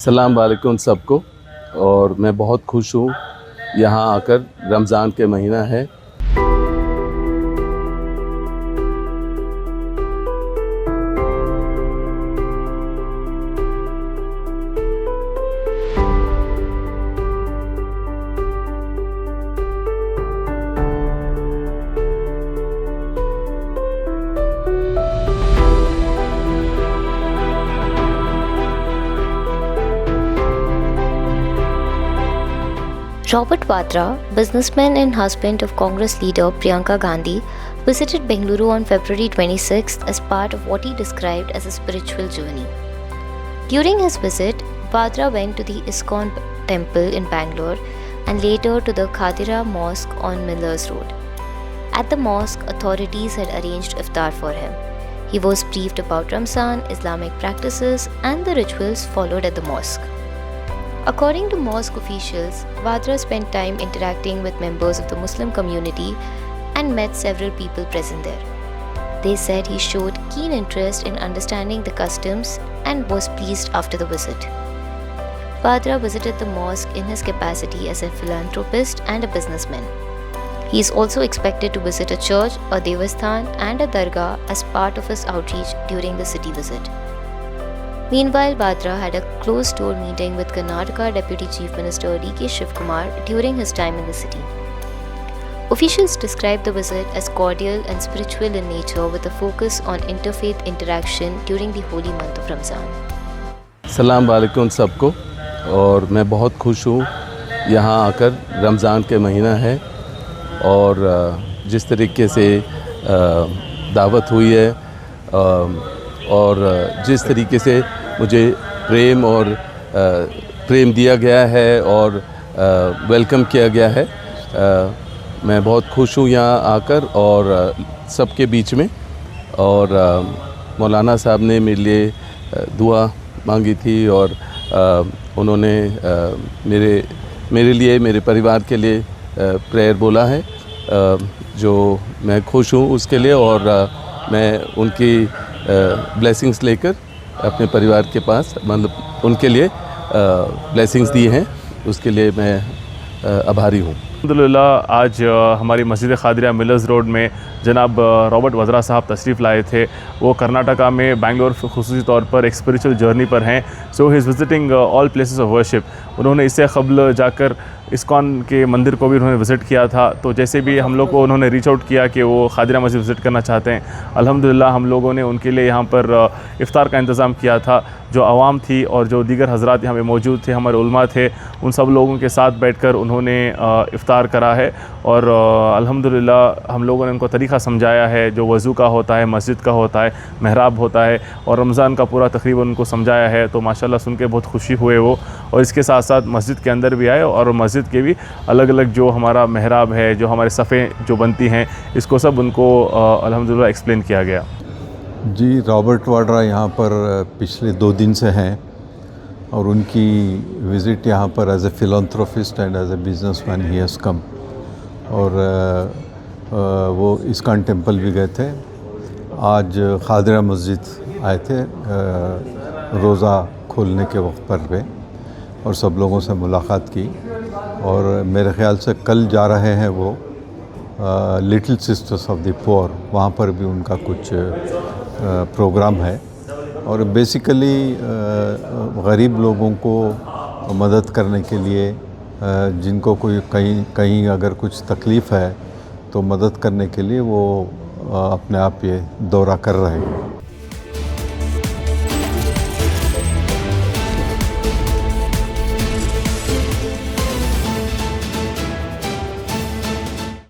अस्सलाम वालेकुम सबको। और मैं बहुत खुश हूँ यहाँ आकर। रमज़ान के महीना है। Robert Vadra, businessman and husband of Congress leader Priyanka Gandhi, visited Bengaluru on February 26th as part of what he described as a spiritual journey. During his visit, Vadra went to the ISKCON temple in Bangalore and later to the Khadira Mosque on Millers Road. At the mosque, authorities had arranged iftar for him. He was briefed about Ramzan, Islamic practices, and the rituals followed at the mosque. According to mosque officials, Vadra spent time interacting with members of the Muslim community and met several people present there. They said he showed keen interest in understanding the customs and was pleased after the visit. Vadra visited the mosque in his capacity as a philanthropist and a businessman. He is also expected to visit a church, a devasthan, and a dargah as part of his outreach during the city visit. Meanwhile, Vadra had a closed-door meeting with Karnataka Deputy Chief Minister D.K. Shivkumar during his time in the city. Officials described the visit as cordial and spiritual in nature with a focus on interfaith interaction during the holy month of Ramzan. अस्सलाम वालेकुम सबको। और मैं बहुत खुश हूँ यहाँ आकर। रमज़ान के महीना है और जिस तरीके से दावत हुई है और जिस तरीके से मुझे प्रेम दिया गया है और वेलकम किया गया है, मैं बहुत खुश हूँ यहाँ आकर और सबके बीच में। और मौलाना साहब ने मेरे लिए दुआ मांगी थी और उन्होंने मेरे लिए, मेरे परिवार के लिए प्रेयर बोला है, जो मैं खुश हूँ उसके लिए। और मैं उनकी ब्लेसिंग्स लेकर अपने परिवार के पास, मतलब उनके लिए ब्लेसिंग्स दिए हैं, उसके लिए मैं आभारी हूँ। अल्हम्दुलिल्लाह आज हमारी मस्जिद खादिरा मिलर्स रोड में जनाब रॉबर्ट वज़रा साहब तशरीफ़ लाए थे। वो कर्नाटका में बैंगलोर ख़ुसूसी तौर पर एक स्पिरिचुअल जर्नी पर हैं। So he is visiting all places of worship. उन्होंने इससे क़ब्ल जाकर इस्कॉन के मंदिर को भी उन्होंने विज़िट किया था। तो जैसे भी हम लोग को उन्होंने रीच आउट किया कि वो खादिरा मस्जिद विज़िट करना चाहते हैं, अल्हम्दुलिल्लाह हम लोगों ने उनके लिए यहाँ पर इफ़्तार का इंतज़ाम किया था। जो आवाम थी और जो दीगर हज़रात यहाँ पे मौजूद थे, हमारे उलमा थे, उन सब लोगों के साथ बैठकर उन्होंने इफ़्तार करा है। और अल्हम्दुलिल्लाह हम लोगों ने उनको तरीक़ा समझाया है, जो वज़ू का होता है, मस्जिद का होता है, महराब होता है, और रमज़ान का पूरा तकरीबन उनको समझाया है। तो माशाल्लाह सुन के बहुत खुशी हुए वो। और इसके साथ साथ मस्जिद के अंदर भी आए और मस्जिद के भी अलग अलग जो हमारा महराब है, जो हमारे सफ़े जो बनती हैं, इसको सब उनको अल्हम्दुलिल्लाह एक्सप्लेन किया गया। जी, रॉबर्ट वाड्रा यहाँ पर पिछले 2 दिन से हैं और उनकी विज़िट यहाँ पर as a philanthropist and as a businessman he has come. और वो इस्कॉन टेंपल भी गए थे। आज खादिरा मस्जिद आए थे रोज़ा खोलने के वक्त पर वे, और सब लोगों से मुलाकात की। और मेरे ख़्याल से कल जा रहे हैं वो little sisters of the poor, वहाँ पर भी उनका कुछ प्रोग्राम है। और बेसिकली गरीब लोगों को मदद करने के लिए, जिनको कोई कहीं अगर कुछ तकलीफ़ है तो मदद करने के लिए वो अपने आप ये दौरा कर रहे हैं।